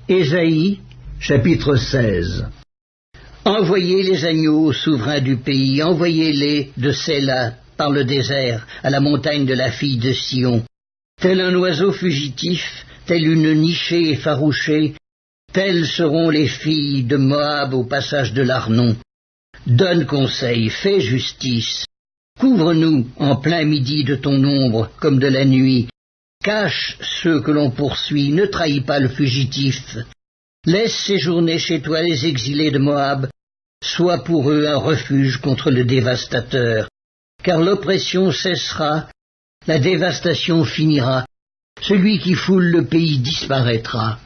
Ésaïe, chapitre 16. Envoyez les agneaux aux souverains du pays, envoyez-les de Séla par le désert à la montagne de la fille de Sion. Tel un oiseau fugitif, telle une nichée effarouchée, telles seront les filles de Moab au passage de l'Arnon. Donne conseil, fais justice. Couvre-nous en plein midi de ton ombre comme de la nuit. Cache ceux que l'on poursuit, ne trahis pas le fugitif. Laisse séjourner chez toi les exilés de Moab, sois pour eux un refuge contre le dévastateur. Car l'oppression cessera, la dévastation finira, celui qui foule le pays disparaîtra.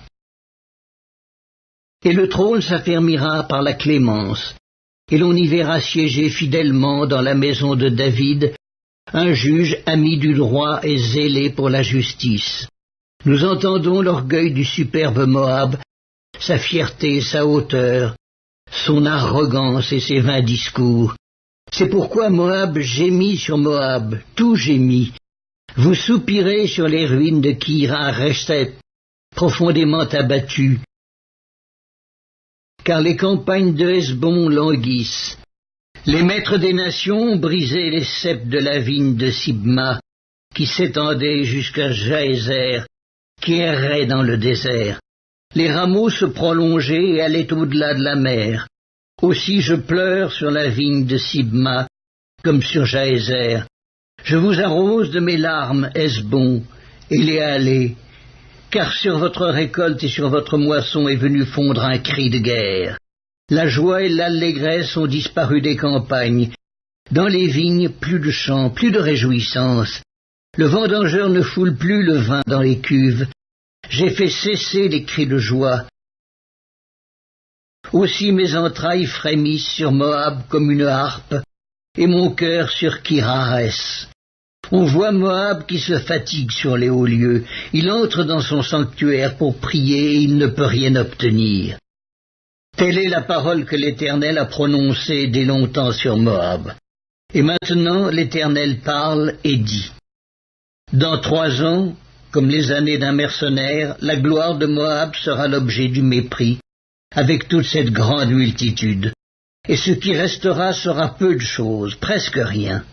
Et le trône s'affermira par la clémence, et l'on y verra siéger fidèlement dans la maison de David un juge ami du droit et zélé pour la justice. Nous entendons l'orgueil du superbe Moab, sa fierté et sa hauteur, son arrogance et ses vains discours. C'est pourquoi Moab gémit sur Moab, tout gémit. Vous soupirez sur les ruines de Kir-Hareset, profondément abattues, car les campagnes de Hesbon languissent. Les maîtres des nations ont brisé les ceps de la vigne de Sibma, qui s'étendait jusqu'à Jaézer, qui errait dans le désert. Les rameaux se prolongeaient et allaient au-delà de la mer. Aussi je pleure sur la vigne de Sibma, comme sur Jaézer. Je vous arrose de mes larmes, Hesbon, Éléalé, car sur votre récolte et sur votre moisson est venu fondre un cri de guerre. La joie et l'allégresse ont disparu des campagnes. Dans les vignes, plus de chants, plus de réjouissance. Le vendangeur ne foule plus le vin dans les cuves. J'ai fait cesser les cris de joie. Aussi mes entrailles frémissent sur Moab comme une harpe, et mon cœur sur Kir-Hares. On voit Moab qui se fatigue sur les hauts lieux. Il entre dans son sanctuaire pour prier et il ne peut rien obtenir. Telle est la parole que l'Éternel a prononcée dès longtemps sur Moab. Et maintenant l'Éternel parle et dit. Dans 3 ans, comme les années d'un mercenaire, la gloire de Moab sera l'objet du mépris, avec toute cette grande multitude. Et ce qui restera sera peu de choses, presque rien.